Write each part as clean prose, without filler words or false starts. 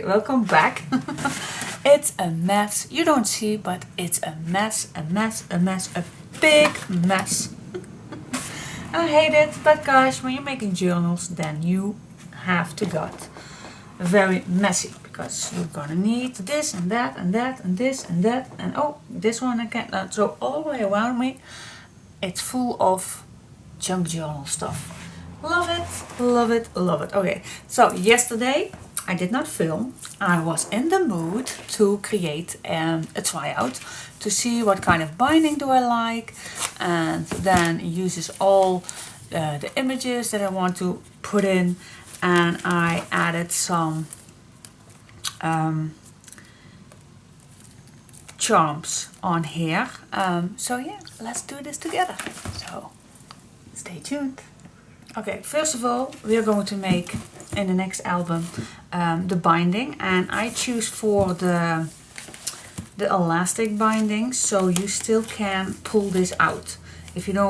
welcome back. It's a mess. You don't see, but it's a mess, a big mess. I hate it, but guys, when you're making journals, then you have to get very messy, because you're gonna need this and that and that and this and that, and oh, this one I can't. So all the way around me, it's full of junk journal stuff. Love it, love it, love it. Okay, so yesterday I did not film. I was in the mood to create a tryout to see what kind of binding do I like, and then it uses all the images that I want to put in, and I added some charms on here. So yeah, let's do this together. So stay tuned. Okay, first of all, we are going to make in the next album the binding, and I choose for the elastic binding, so you still can pull this out. If you're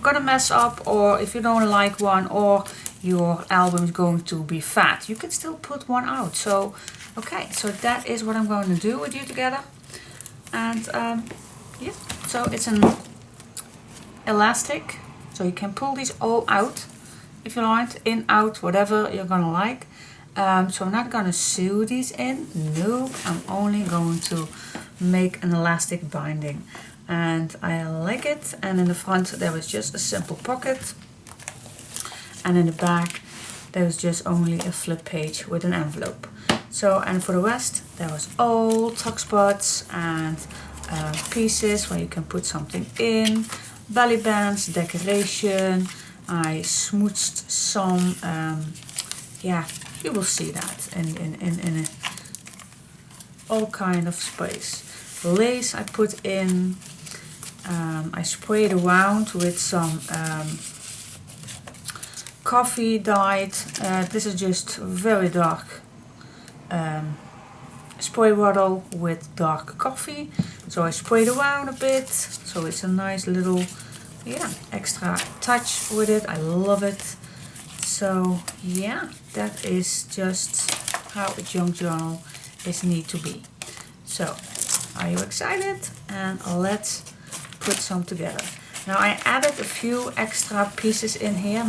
gonna mess up, or if you don't like one, or your album is going to be fat, you can still put one out. So okay, so that is what I'm going to do with you together. And yeah, so it's an elastic, so you can pull these all out if you like, in, out, whatever you're gonna like. So I'm not gonna sew these in, nope, I'm only going to make an elastic binding, and I like it. And in the front there was just a simple pocket, and in the back there was just only a flip page with an envelope. So, and for the rest there was all tuck spots and pieces where you can put something in, belly bands, decoration. I smooched some, yeah, you will see that in all kind of space. Lace I put in, I sprayed around with some coffee dyed. This is just very dark spray bottle with dark coffee. So I sprayed around a bit, so it's a nice little, yeah, extra touch with it. I love it. So yeah, that is just how a junk journal is need to be. So are you excited? And let's put some together. Now I added a few extra pieces in here.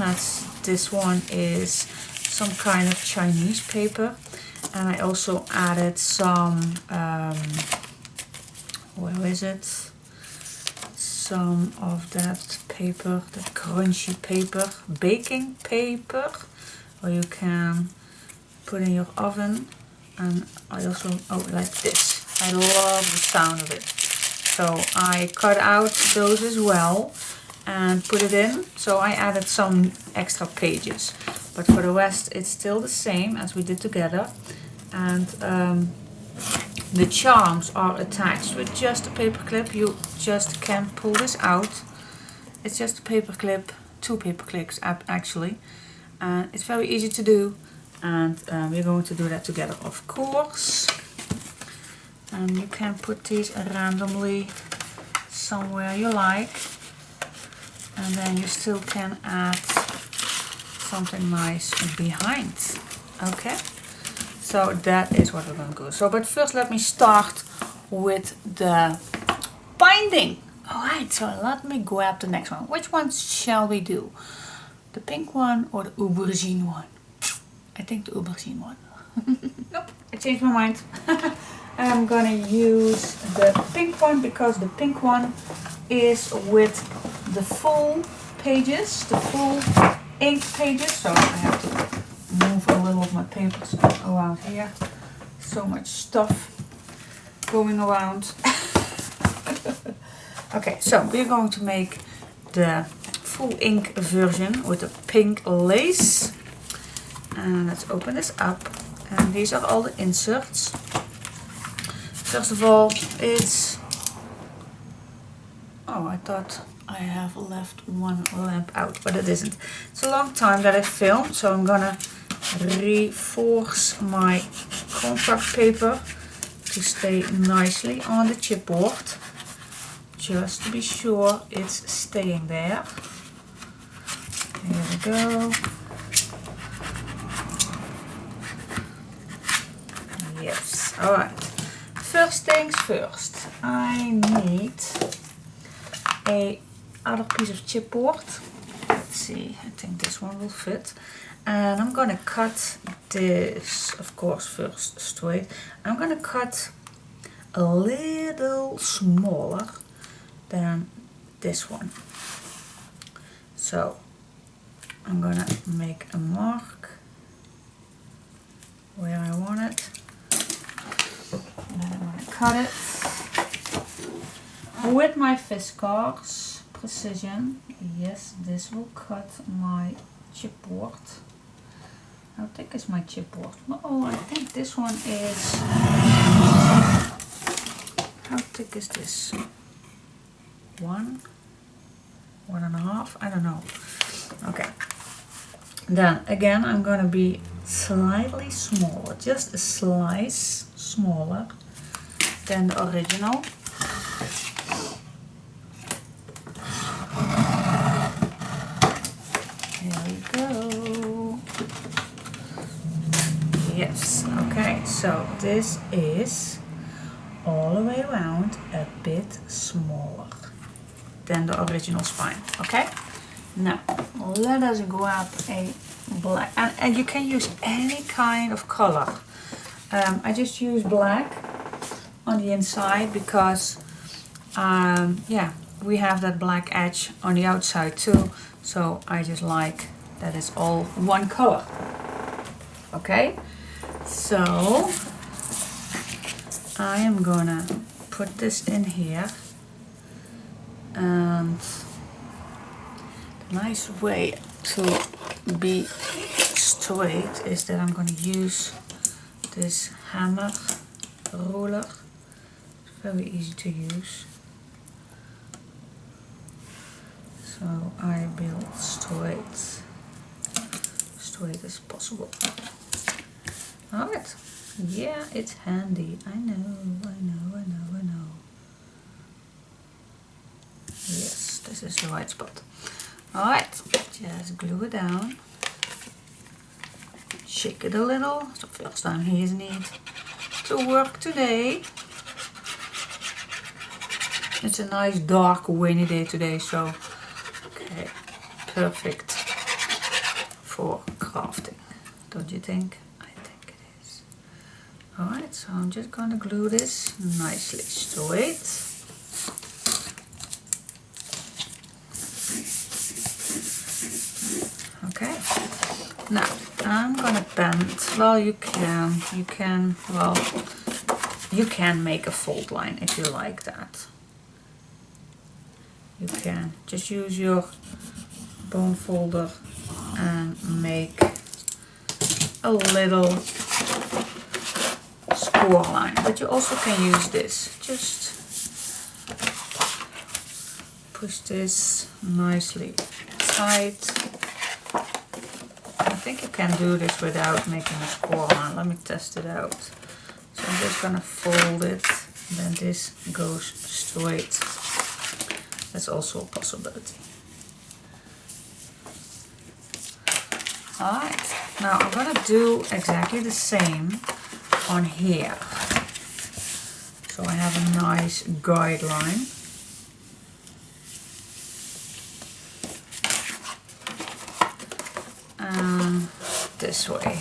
This one is some kind of Chinese paper, and I also added some where is it? Some of that paper, the crunchy paper, baking paper, where you can put in your oven. And I also, oh, like this. I love the sound of it. So I cut out those as well and put it in. So I added some extra pages, but for the rest it's still the same as we did together. And the charms are attached with just a paper clip. You just can pull this out. It's just a paper clip, 2 paper clips actually. And it's very easy to do. And we're going to do that together, of course. And you can put these randomly somewhere you like. And then you still can add something nice behind. Okay? So that is what we're going to do. So, but first let me start with the binding. Alright, so let me grab the next one. Which one shall we do? The pink one or the aubergine one? I think the aubergine one. Nope, I changed my mind. I'm gonna use the pink one, because the pink one is with the full pages, the full ink pages. So I have to move a little of my papers around here. So much stuff going around. Okay, so we're going to make the full ink version with the pink lace. And let's open this up. And these are all the inserts. First of all, it's... Oh, I thought I have left one lamp out, but it isn't. It's a long time that I filmed, so I'm gonna reinforce my contract paper to stay nicely on the chipboard, just to be sure it's staying there. Here we go. Yes, alright. First things first, I need a other piece of chipboard. Let's see, I think this one will fit. And I'm gonna cut this, of course, first straight. I'm gonna cut a little smaller than this one. So I'm gonna make a mark where I want it. And then I'm gonna cut it with my Fiskars precision. Yes, this will cut my chipboard. How thick is my chipboard? Oh, I think this one is... How thick is this? 1.5? I don't know. Okay. Then again, I'm gonna be slightly smaller, just a slice smaller than the original. Here we go. Yes, okay, so this is all the way around a bit smaller than the original spine, okay? Now, let us grab a black, and you can use any kind of color. I just use black on the inside because, yeah, we have that black edge on the outside too, so I just like that it's all one color. Okay, so I am gonna put this in here, and the nice way to be straight is that I'm gonna use this hammer ruler. It's very easy to use. So I build straight as possible. Alright, yeah, it's handy. I know. Yes, this is the right spot. Alright, just glue it down. Shake it a little. It's the first time he need to work today. It's a nice dark windy day today, so okay, perfect for crafting, don't you think? I think it is. Alright, so I'm just gonna glue this nicely straight. Okay, now I'm gonna bend. Well, you can make a fold line if you like that. You can just use your bone folder and make a little score line, but you also can use this. Just push this nicely tight. I think you can do this without making a score line. Let me test it out. So I'm just gonna fold it, and then this goes straight. That's also a possibility. Alright, now I'm gonna do exactly the same on here. So I have a nice guideline. And this way.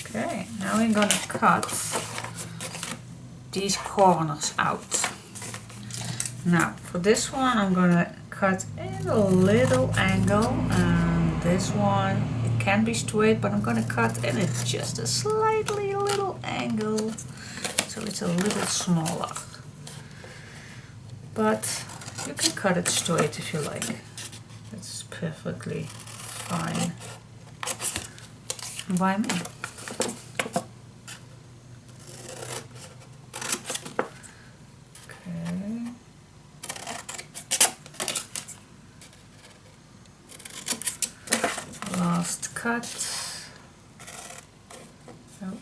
Okay, now we're gonna cut these corners out. Now for this one I'm gonna cut in a little angle, and this one it can be straight, but I'm gonna cut in it just a slightly little angle, so it's a little smaller. But you can cut it straight if you like. That's perfectly fine by me. Last cut. Oh.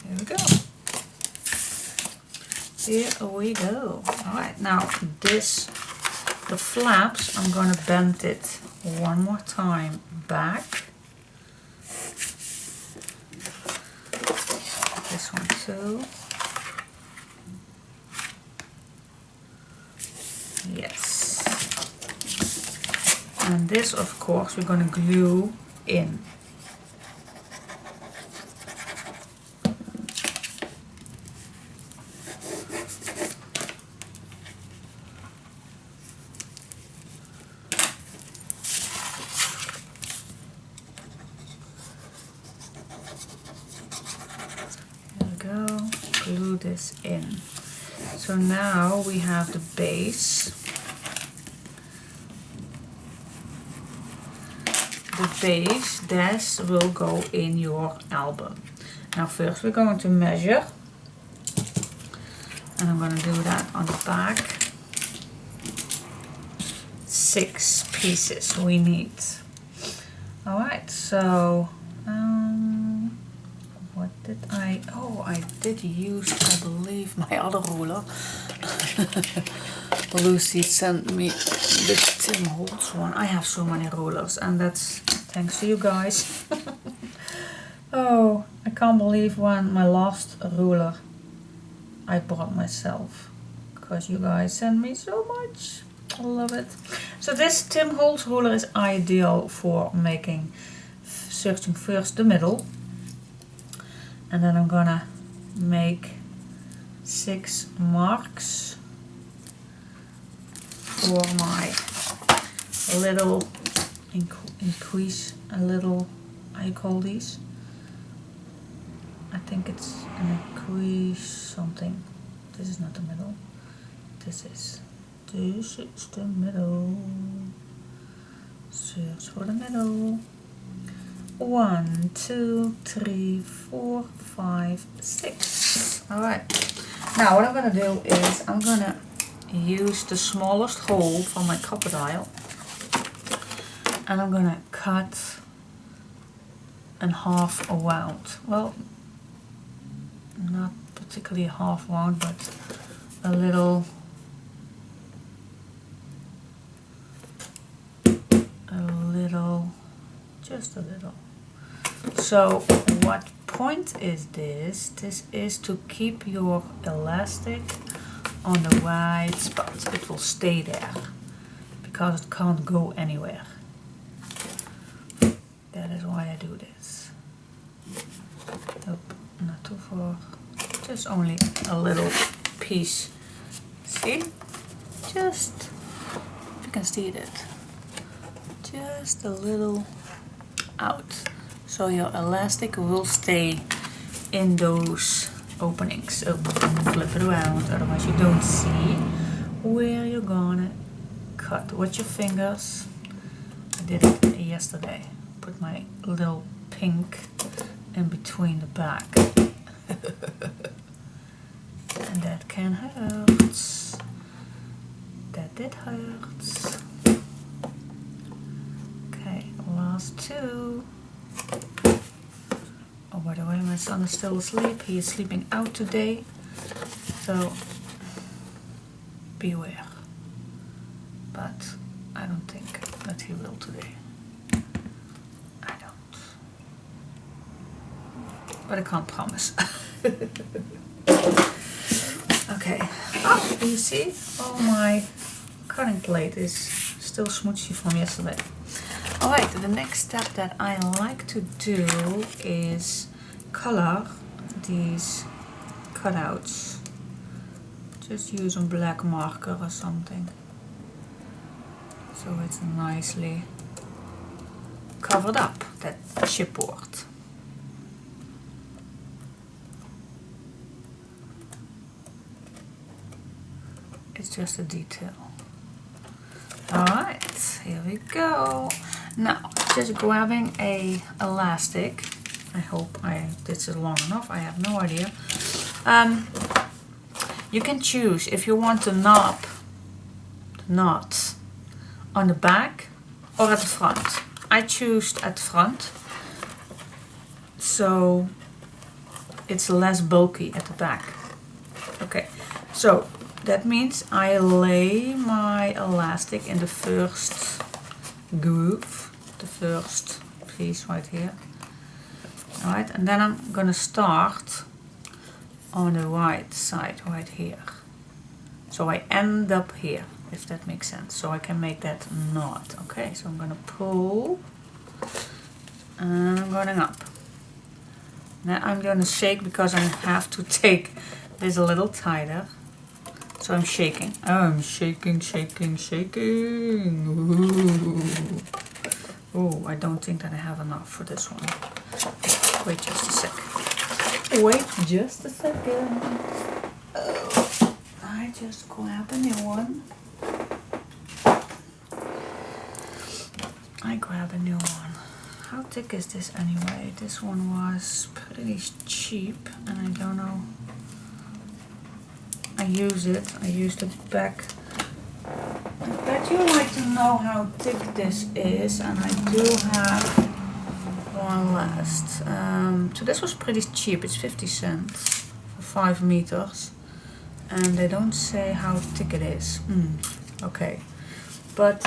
Here we go. Here we go. Alright, now the flaps, I'm gonna bend it one more time back. This one too. Yes. And this, of course, we're going to glue in. Glue this in. So now we have the base. The base, this will go in your album. Now first we're going to measure, and I'm going to do that on the back. 6 pieces we need. Alright, so what did I did use, I believe, my other ruler. Lucy sent me the Tim Holtz one. I have so many rulers, and that's thanks to you guys. Oh, I can't believe when my last ruler I bought myself, because you guys send me so much. I love it. So this Tim Holtz ruler is ideal for making, searching first the middle. And then I'm gonna make 6 marks for my little increase, a little, I call these, I think it's an increase something. This is not the middle. This is the middle. Search for the middle. 1, 2, 3, 4, 5, 6. Alright. Now what I'm going to do is I'm going to use the smallest hole for my crocodile. And I'm going to cut in half around. Well, not particularly a half round, but a little, just a little. So what point is this? This is to keep your elastic on the right spot. It will stay there because it can't go anywhere. That is why I do this. Nope, not too far. Just only a little piece. See? Just, if you can see that. Just a little out. So your elastic will stay in those openings. So flip it around, otherwise you don't see where you're gonna cut with your fingers. I did it yesterday. Put my little pink in between the back. And that can hurt. That did hurt. Okay, last 2. Oh, by the way, my son is still asleep. He is sleeping out today. So beware. But I don't think that he will today. I don't. But I can't promise. Okay. Oh, do you see? Oh, my cutting plate is still smoochy from yesterday. Alright, the next step that I like to do is color these cutouts. Just use a black marker or something. So it's nicely covered up, that chipboard. It's just a detail. Alright, here we go. Now, just grabbing a elastic. I hope this is long enough. I have no idea. You can choose if you want to knot on the back or at the front. I choose at the front, so it's less bulky at the back. Okay, so that means I lay my elastic in the first groove, the first piece right here. Alright, and then I'm gonna start on the right side right here. So I end up here, if that makes sense. So I can make that knot. Okay, so I'm gonna pull and I'm going up. Now I'm gonna shake because I have to take this a little tighter. So I'm shaking. I'm shaking, shaking, shaking. Ooh. Ooh, I don't think that I have enough for this one. Wait just a sec. Wait just a second. Oh, I just grab a new one. I grab a new one. How thick is this anyway? This one was pretty cheap and I don't know. I use the back. I bet you like to know how thick this is, and I do have one last. So this was pretty cheap, it's 50 cents for 5 meters. And they don't say how thick it is. Okay, but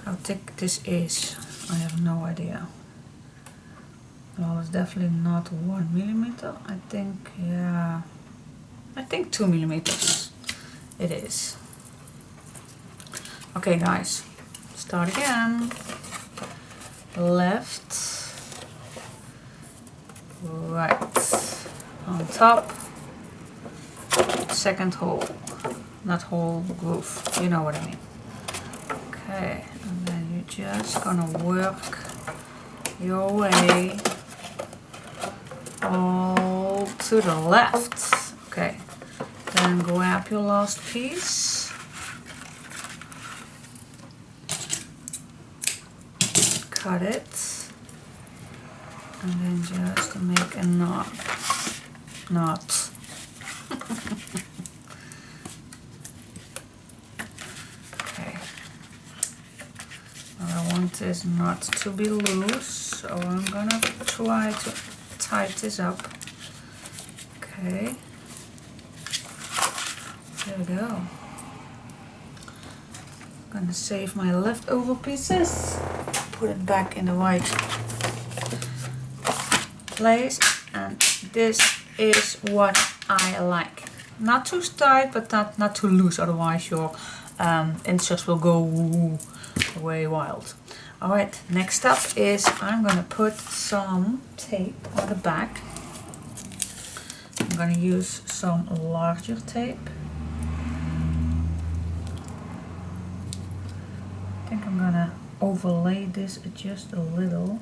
how thick this is, I have no idea. Well, it's definitely not 1 millimeter. I think, yeah, I think 2 millimeters it is. Okay guys, start again. Left, right, on top, second hole, not hole, groove, you know what I mean. Okay, and then you're just gonna work your way all to the left. Okay, then grab your last piece, cut it, and then just make a knot. Okay, well, I want this knot to be loose, so I'm gonna try to tight this up. Okay, there we go. I'm gonna save my leftover pieces, put it back in the right place, and this is what I like. Not too tight, but not too loose, otherwise your inserts will go way wild. Alright, next up is I'm gonna put some tape on the back. I'm gonna use some larger tape. I think I'm gonna overlay this just a little.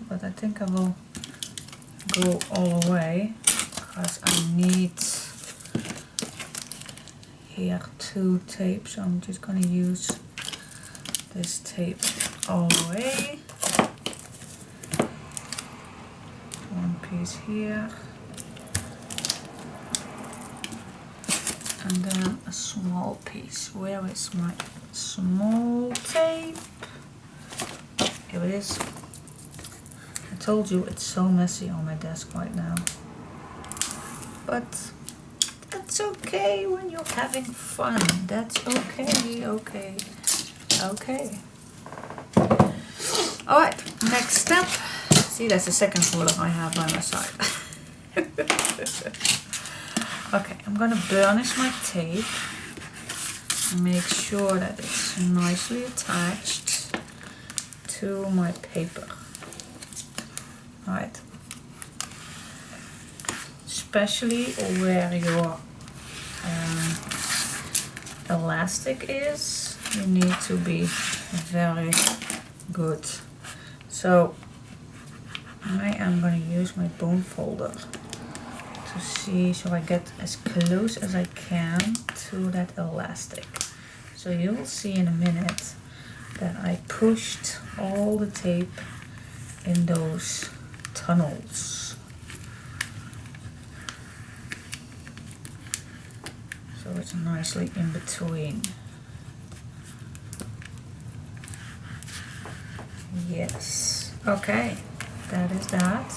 But I think I will go all the way because I need here 2 tapes, so I'm just going to use this tape all the way. 1 piece here, and then a small piece. Where is my small tape? Here it is. I told you it's so messy on my desk right now, but that's okay when you're having fun. That's okay, okay, okay. Alright, next step. See, that's the second folder I have by my side. Okay, I'm gonna burnish my tape and make sure that it's nicely attached to my paper. Right, especially where your elastic is, you need to be very good. So I am going to use my bone folder to see, so I get as close as I can to that elastic. So you will see in a minute that I pushed all the tape in those tunnels. So it's nicely in between. Yes, okay, that is that.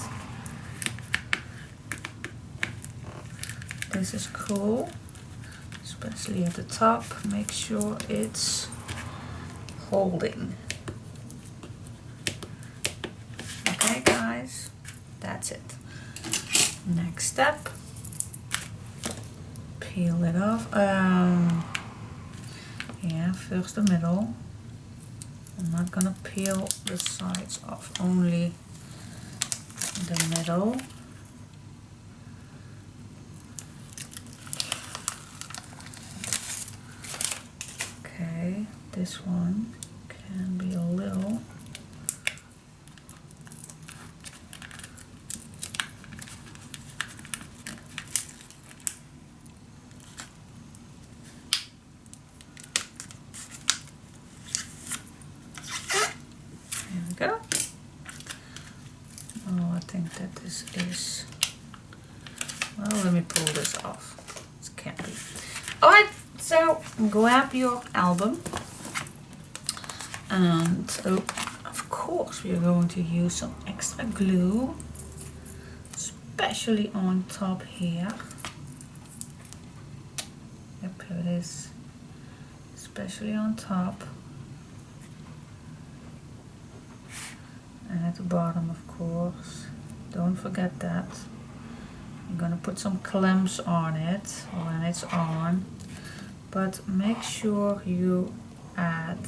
This is cool, especially at the top. Make sure it's holding. Okay guys, that's it. Next step, peel it off. Yeah, first the middle. I'm not gonna peel the sides off, only the middle. Okay, this one can be a little. There we go. Oh, I think that this is, well, let me pull this off. It can't be. Alright, so grab your album. And of course we are going to use some extra glue, especially on top here. Yep, here it is. Especially on top. And at the bottom, of course. Don't forget that. I'm gonna put some clamps on it when it's on. But make sure you add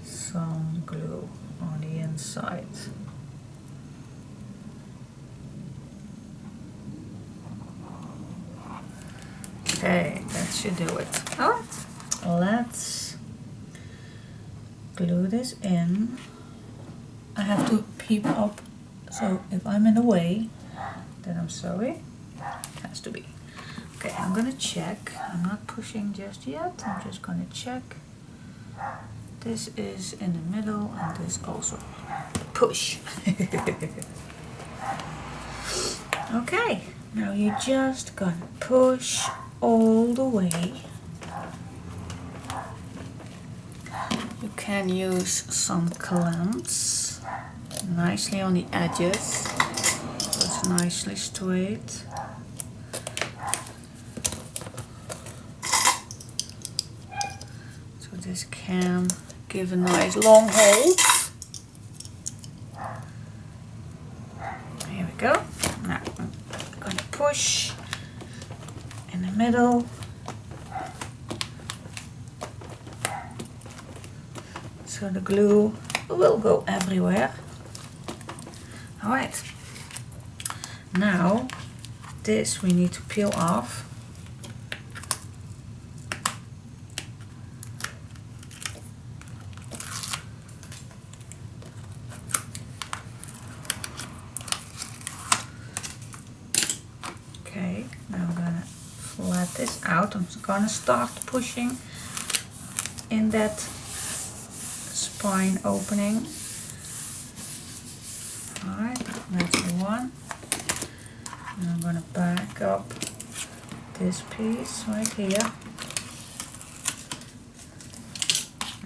some glue on the inside. Okay, that should do it. Alright, let's glue this in. I have to peep up, so if I'm in the way, then I'm sorry. It has to be. Okay, I'm gonna check. I'm not pushing just yet. I'm just gonna check. This is in the middle and this also. Push. Okay, now you're just gonna push all the way. You can use some clamps nicely on the edges so it's nicely straight. So this can give a nice long hold. Here we go. Now I'm going to push in the middle. So the glue will go everywhere. Alright. Now this we need to peel off. Okay, now I'm gonna flat this out. I'm gonna start pushing in that spine opening. Alright, that's one. And I'm gonna back up this piece right here.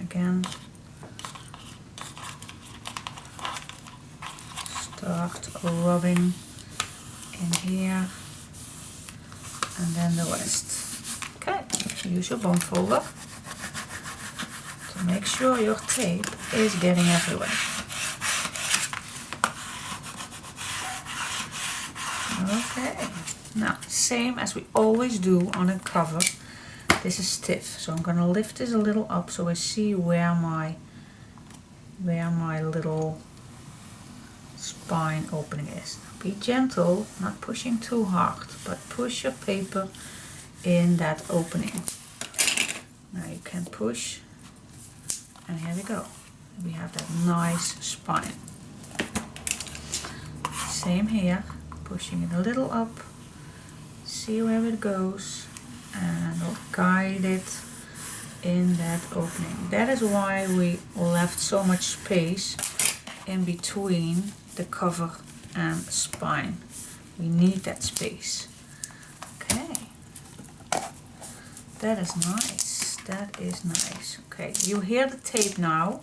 Again, start rubbing in here, and then the rest. Okay, use your bone folder to make sure your tape is getting everywhere. Okay, now same as we always do on a cover. This is stiff, so I'm gonna lift this a little up so I see where my little spine opening is. Be gentle, not pushing too hard, but push your paper in that opening. Now you can push, and here we go. We have that nice spine. Same here, pushing it a little up, see where it goes, and we'll guide it in that opening. That is why we left so much space in between the cover and spine. We need that space. Okay, that is nice. That is nice. Okay, you hear the tape now,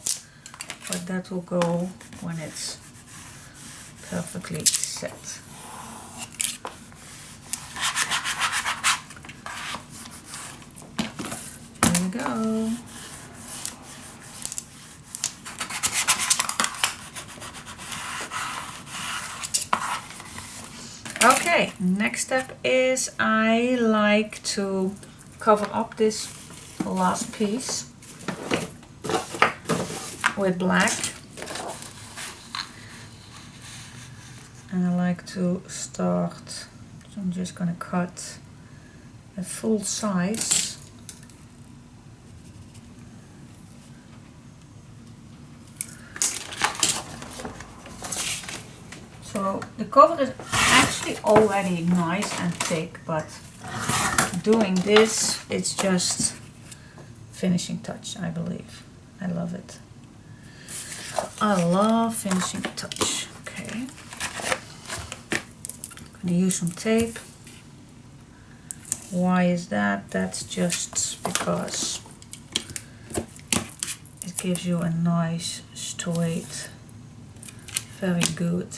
but that will go when it's perfectly set. Here we go. Okay, next step is I like to cover up this last piece with black, and I like to start, so I'm just going to cut a full size. So the cover is actually already nice and thick, but doing this, it's just finishing touch, I believe. I love it. I love finishing touch. Okay. I'm gonna use some tape. Why is that? That's just because it gives you a nice, straight, very good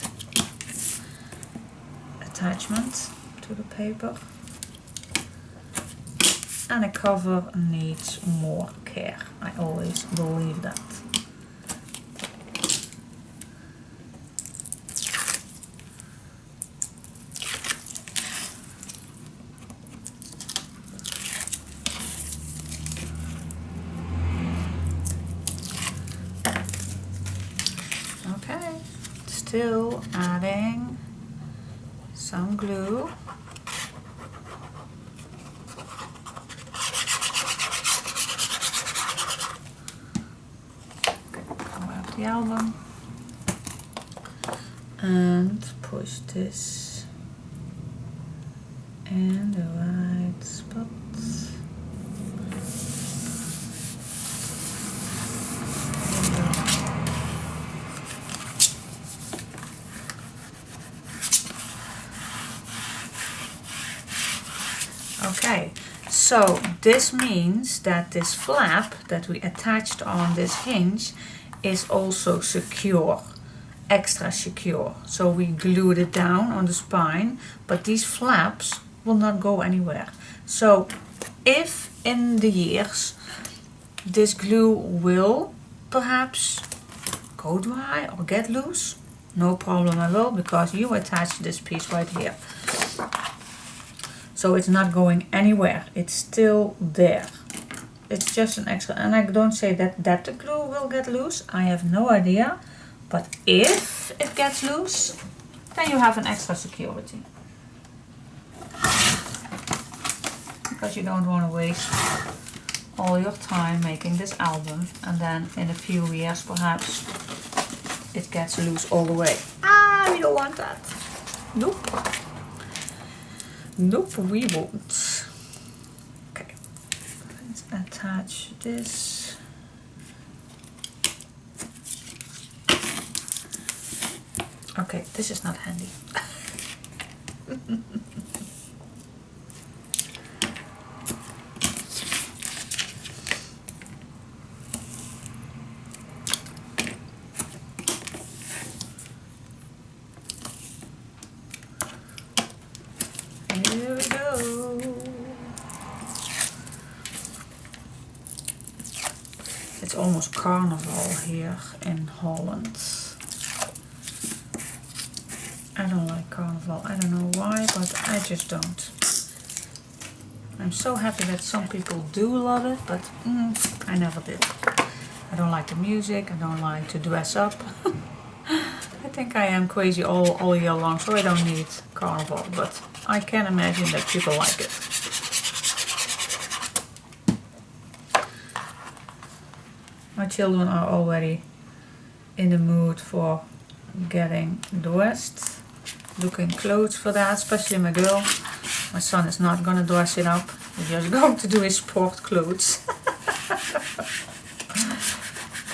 attachment to the paper. And a cover needs more care. I always believe that. Okay, still adding some glue. The album and push this in the right spot. Okay, so this means that this flap that we attached on this hinge is also secure, extra secure. So we glued it down on the spine, but these flaps will not go anywhere. So if in the years this glue will perhaps go dry or get loose, no problem at all, because you attach this piece right here. So it's not going anywhere, it's still there. It's just an extra, and I don't say that the glue will get loose, I have no idea, but if it gets loose, then you have an extra security. Because you don't want to waste all your time making this album, and then in a few years perhaps it gets loose all the way. Ah, we don't want that. Nope. Nope, we won't. Okay, let's attach this. Okay, this is not handy. Here we go. It's almost carnival here in Holland. I don't like carnival. I don't know why, but I just don't. I'm so happy that some people do love it, but I never did. I don't like the music. I don't like to dress up. I think I am crazy all year long, so I don't need carnival, but I can imagine that people like it. My children are already in the mood for getting dressed, looking clothes for that, especially my girl. My son is not gonna dress it up, he's just going to do his sport clothes.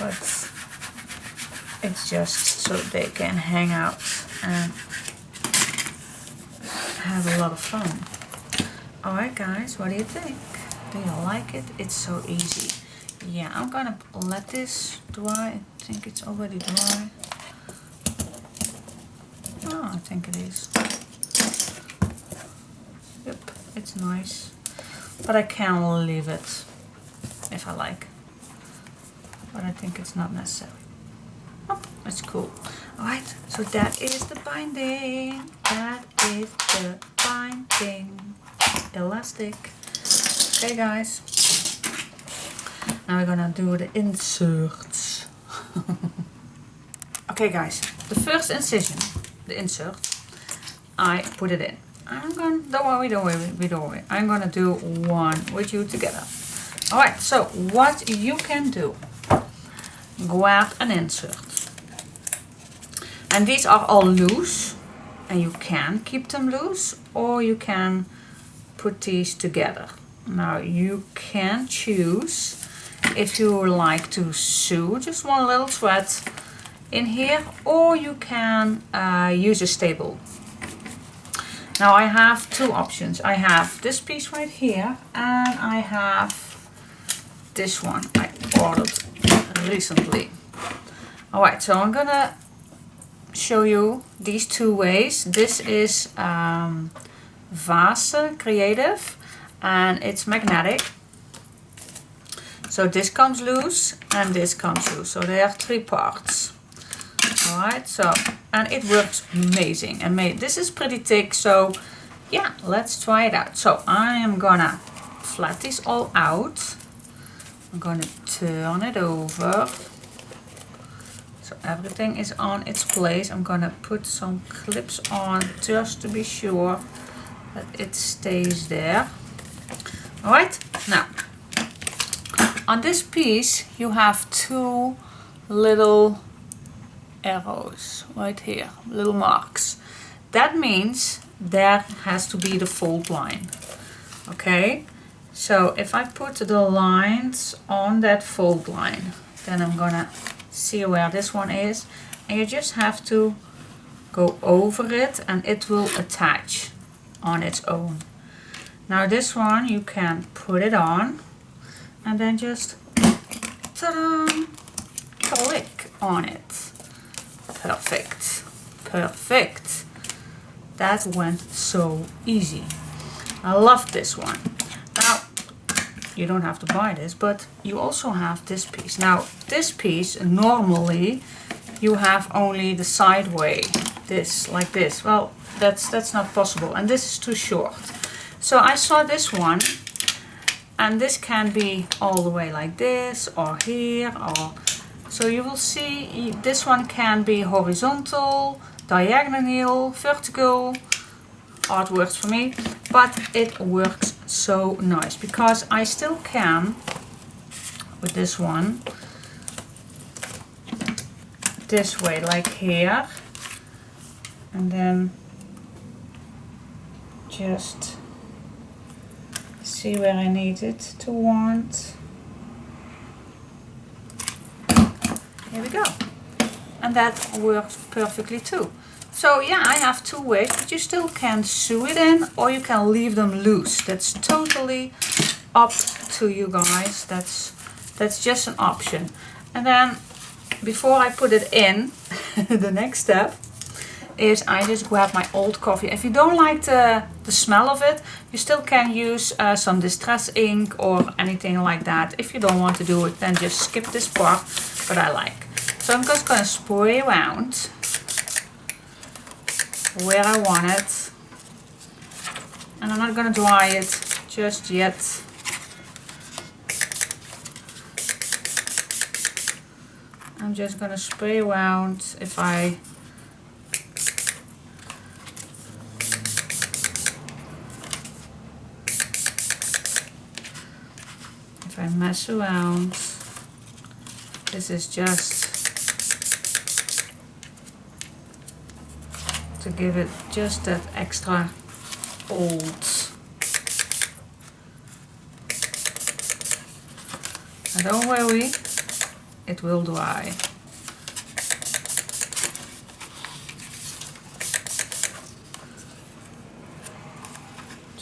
But it's just so they can hang out and have a lot of fun. Alright guys, what do you think? Do you like it? It's so easy. Yeah, I'm gonna let this dry. I think it's already dry. Oh, I think it is. Yep, it's nice. But I can leave it if I like. But I think it's not necessary. Oh, it's cool. Alright, so that is the binding. That is the binding. Elastic. Okay guys. Now we're gonna do the inserts. Okay guys, the first incision, the insert, I put it in. Don't worry. I'm gonna do one with you together. Alright, so what you can do, grab an insert. And these are all loose, and you can keep them loose, or you can put these together. Now you can choose if you like to sew just one little thread in here, or you can use a staple. Now I have two options. I have this piece right here, and I have this one I ordered recently. Alright, so I'm gonna show you these two ways. This is Vase Creative, and it's magnetic. So this comes loose and this comes loose. So there are 3 parts. Alright, so, and it works amazing. And this is pretty thick, so yeah, let's try it out. So I am gonna flat these all out. I'm gonna turn it over. So everything is on its place. I'm gonna put some clips on just to be sure that it stays there. Alright, now on this piece you have 2 little arrows right here, little marks. That means there has to be the fold line. Okay, so if I put the lines on that fold line, then I'm gonna see where this one is, and you just have to go over it and it will attach on its own. Now this one you can put it on and then just ta-da, click on it. Perfect. Perfect. That went so easy. I love this one. Now, you don't have to buy this, but you also have this piece. Now, this piece, normally, you have only the side way. This, like this. Well, that's not possible. And this is too short. So I saw this one. And this can be all the way like this, or here, or... So you will see this one can be horizontal, diagonal, vertical. Art works for me, but it works so nice because I still can, with this one, this way, like here, and then just see where I need it to want. Here we go. And that works perfectly too. So yeah, I have 2 ways, but you still can sew it in or you can leave them loose. That's totally up to you guys. That's just an option. And then before I put it in, the next step is I just grab my old coffee. If you don't like the smell of it, you still can use some distress ink or anything like that. If you don't want to do it, then just skip this part, but I like. So I'm just going to spray around where I want it. And I'm not going to dry it just yet. I'm just going to spray around. If I mess around, this is just to give it just that extra hold. And don't worry, it will dry.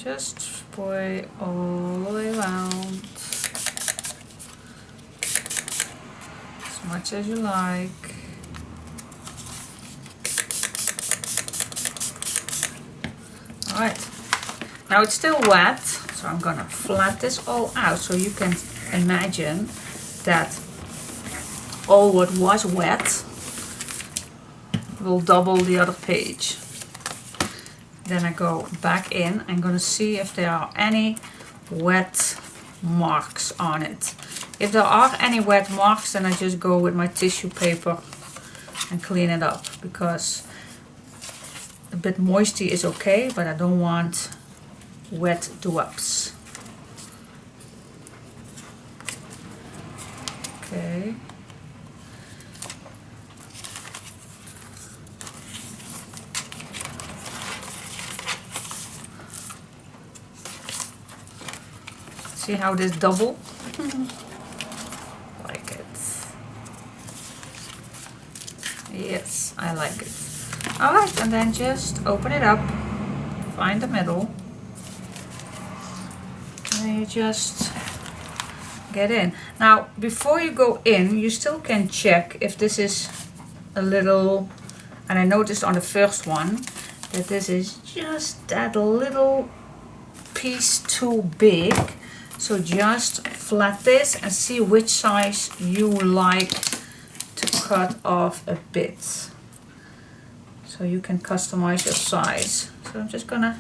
just spray all the way around. As much as you like. Alright, now it's still wet, so I'm gonna flat this all out so you can imagine that all what was wet will double the other page. Then I go back in. I'm gonna see if there are any wet marks on it. If there are any wet marks, then I just go with my tissue paper and clean it up, because a bit moisty is okay, but I don't want wet dops. Okay. See how this double? Like it. Yes, I like it. Alright, and then just open it up, find the middle, and then you just get in. Now, before you go in, you still can check if this is a little, and I noticed on the first one that this is just that little piece too big. So just flat this and see which size you like to cut off a bit. So you can customize your size. So I'm just gonna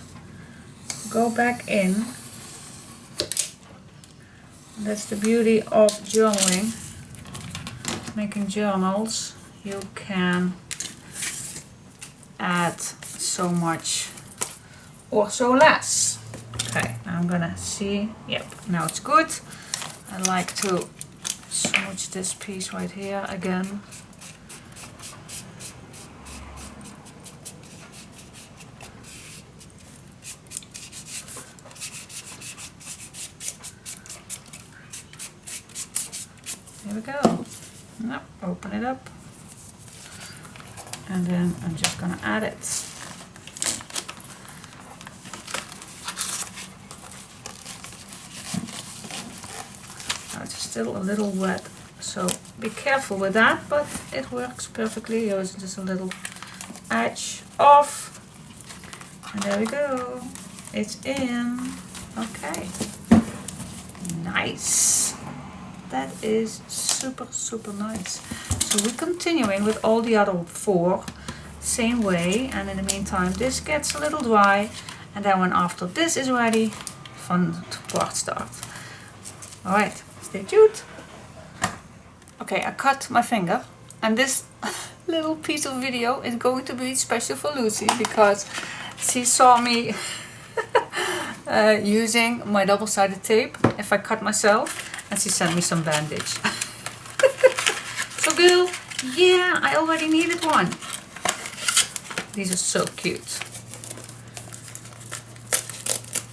go back in. That's the beauty of journaling. Making journals, you can add so much or so less. Okay, I'm gonna see. Yep, now it's good. I like to smooch this piece right here again. Here we go. Now, open it up. And then I'm just gonna add it. Still a little wet, so be careful with that, but it works perfectly. Here's just a little edge off, and there we go, it's in. Okay, nice. That is super nice. So we're continuing with all the other four same way, and in the meantime this gets a little dry, and then when after this is ready, fun part starts. All right. Stay tuned. Okay, I cut my finger, and this little piece of video is going to be special for Lucy because she saw me using my double-sided tape if I cut myself, and she sent me some bandage. So girl, yeah, I already needed one. These are so cute.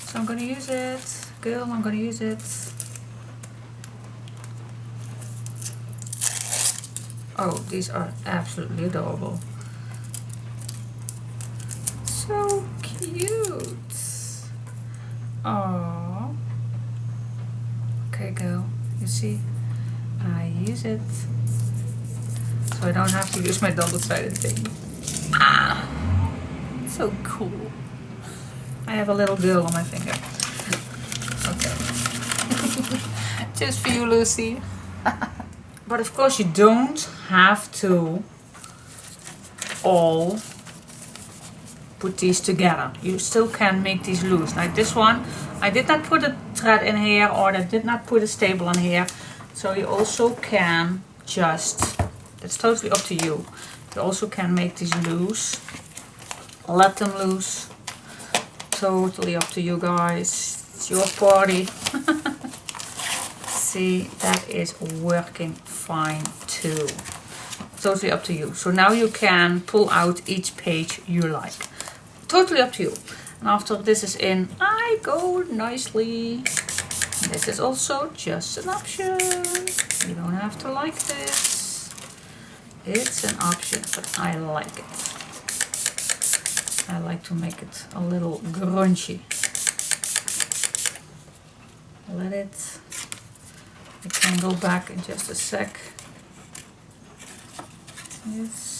So I'm gonna use it. Girl, I'm gonna use it. Oh, these are absolutely adorable. So cute. Oh. Okay, girl. You see, I use it so I don't have to use my double-sided tape. Ah, so cool. I have a little girl on my finger. Okay. Just for you, Lucy. But of course you don't have to all put these together. You still can make these loose. Like this one, I did not put a thread in here, or I did not put a staple in here. So you also can just, that's totally up to you. You also can make these loose, let them loose. Totally up to you guys. It's your party. See, that is working fine too. Totally up to you. So now you can pull out each page you like. Totally up to you. And after this is in, I go nicely. This is also just an option. You don't have to like this. It's an option, but I like it. I like to make it a little grungy. let it. I can go back in just a sec. Yes.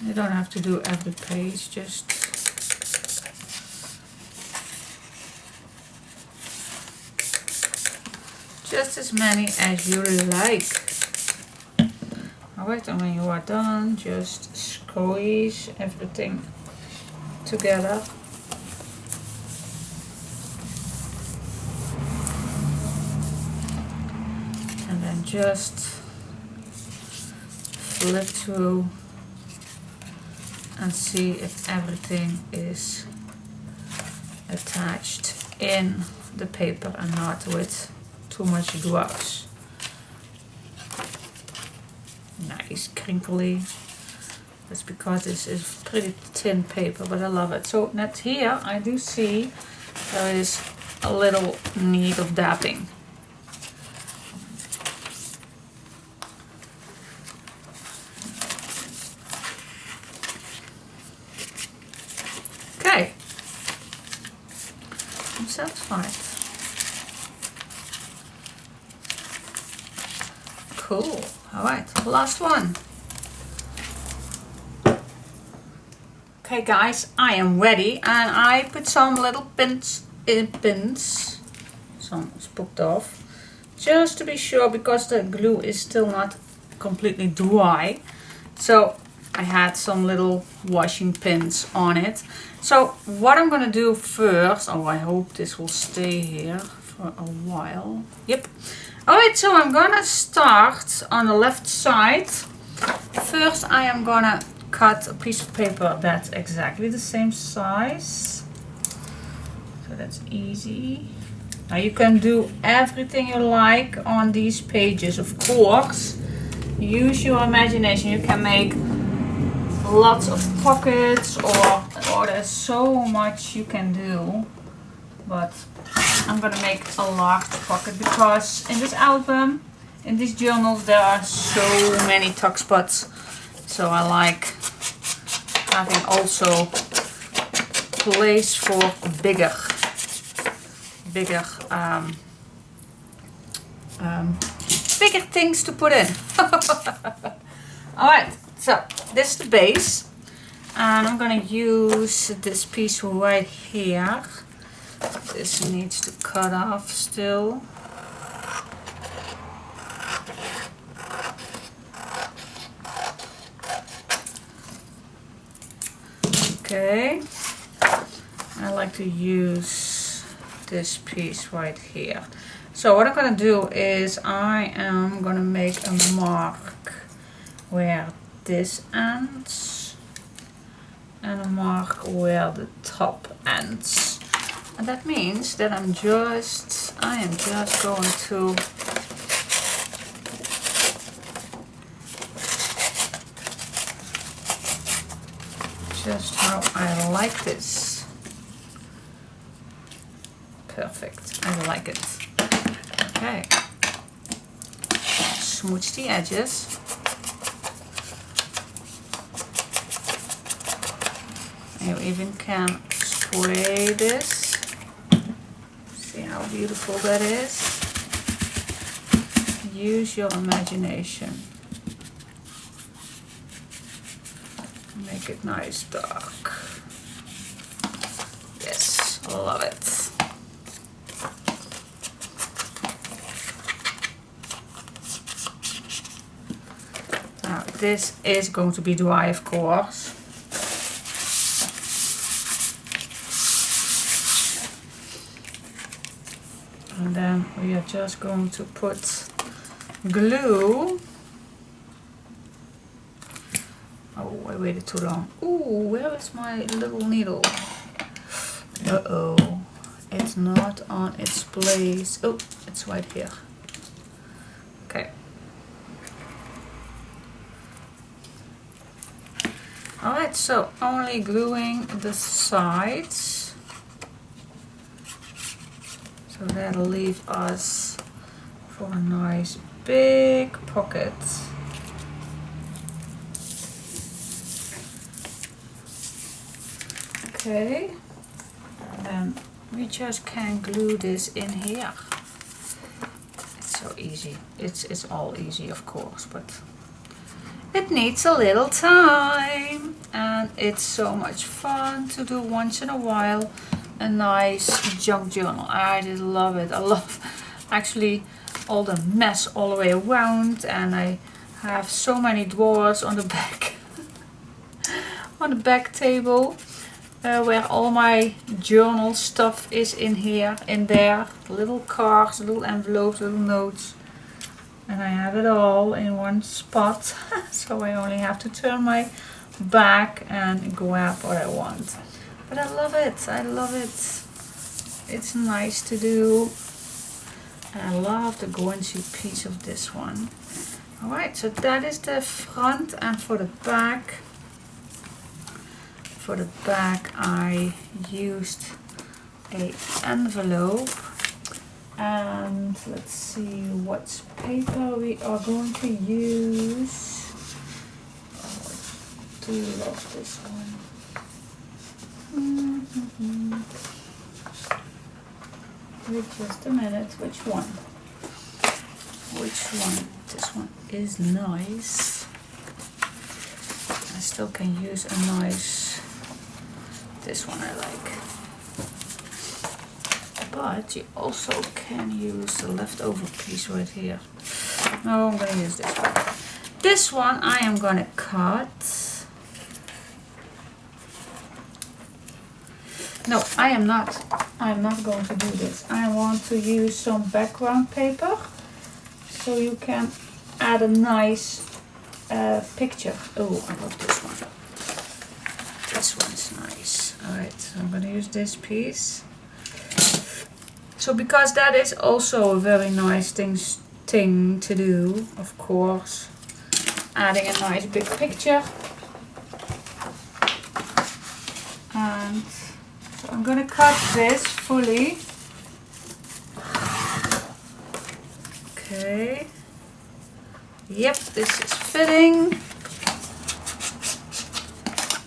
You don't have to do every page, just as many as you like. Alright, and when you are done, just squeeze everything together. And then just flip through and see if everything is attached in the paper and not with too much gloss. Nice crinkly. That's because this is pretty thin paper, but I love it. So net here I do see there is a little need of dapping. Okay, I'm satisfied. Cool. Alright, last one. Okay guys, I am ready, and I put some little pins, some spooked off, just to be sure, because the glue is still not completely dry. So I had some little washing pins on it. So what I'm gonna do first, oh, I hope this will stay here for a while. Yep. Alright, so I'm gonna start on the left side. First I am gonna cut a piece of paper that's exactly the same size. So that's easy. Now you can do everything you like on these pages, of course. Use your imagination. You can make lots of pockets, or there's so much you can do. But I'm gonna make a large pocket because in this album, in these journals, there are so many tuck spots. So I like having also place for bigger things to put in. Alright, so this is the base, and I'm gonna use this piece right here. This needs to cut off still. Okay, I like to use this piece right here. So what I'm gonna do is I am gonna make a mark where this ends and a mark where the top ends. And that means that I am just going to just how I like this. Perfect, I like it. Okay, smooch the edges. You even can spray this. See how beautiful that is? Use your imagination. Make it nice dark. Yes, I love it. Now this is going to be dry, of course. And then we are just going to put glue. Oh, I waited too long. Ooh, where is my little needle? Uh-oh, it's not on its place. Oh, it's right here. Okay. Alright, so only gluing the sides. So that'll leave us for a nice big pocket. Okay, and then we just can glue this in here. It's so easy. It's all easy, of course, but it needs a little time, and it's so much fun to do once in a while. A nice junk journal. I just love it. I love actually all the mess all the way around, and I have so many drawers on the back on the back table where all my journal stuff is in there, little cards, little envelopes, little notes, and I have it all in one spot. So I only have to turn my back and grab what I want. But I love it. I love it. It's nice to do. And I love the grungy piece of this one. Alright, so that is the front, and for the back I used an envelope, and let's see what paper we are going to use. Oh, I do love this one. Wait just a minute, which one? This one is nice. I still can use a nice, this one I like. But you also can use the leftover piece right here. No, I'm gonna use this one. This one I am gonna cut. No, I am not going to do this. I want to use some background paper so you can add a nice picture. Oh, I love this one. This one's nice. Alright, so I'm going to use this piece. So because that is also a very nice thing to do, of course. Adding a nice big picture. And so I'm going to cut this fully. Okay. Yep, this is fitting.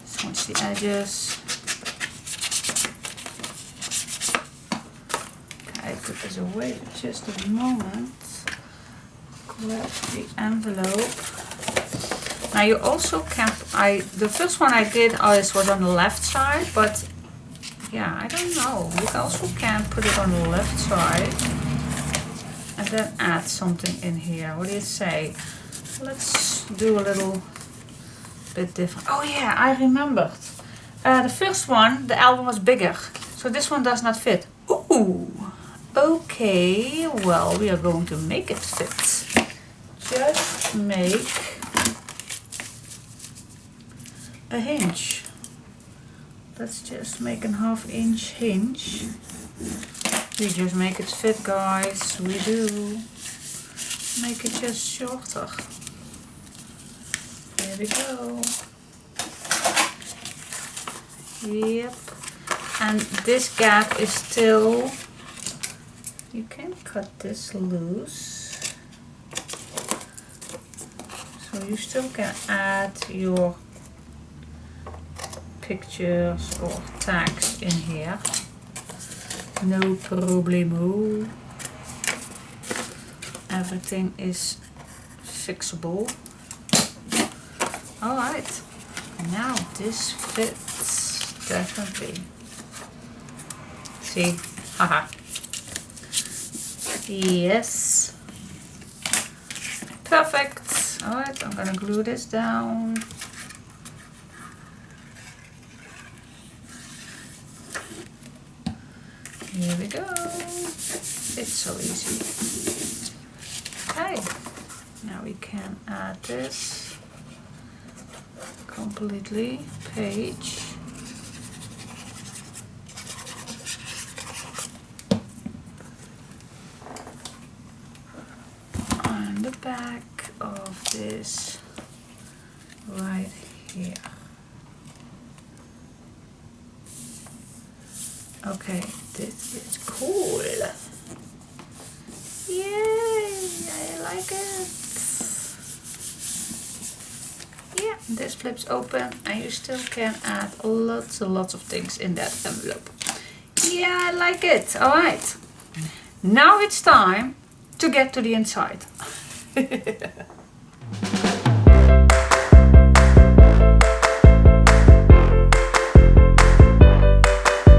Smudge the edges. Okay, put this away for just a moment. Grab the envelope. Now you also can, the first one I did was on the left side, but yeah, I don't know. You also can put it on the left side and then add something in here. What do you say? Let's do a little bit different. Oh yeah, I remembered. The first one, the album was bigger, so this one does not fit. Ooh, okay, well, we are going to make it fit. Just make a hinge. Let's just make a 1/2 inch hinge. We just make it fit, guys. We do. Make it just shorter. There we go. Yep. And this gap is still, you can cut this loose. So you still can add your pictures or tags in here. No problemo. Everything is fixable. Alright, now this fits definitely. See? Haha. Yes. Perfect. Alright, I'm gonna glue this down. Here we go. It's so easy. Okay, now we can add this completely page. On the back of this right here. Okay, this is cool. Yay, I like it. Yeah, this flips open and you still can add lots and lots of things in that envelope. Yeah, I like it. Alright. Now it's time to get to the inside.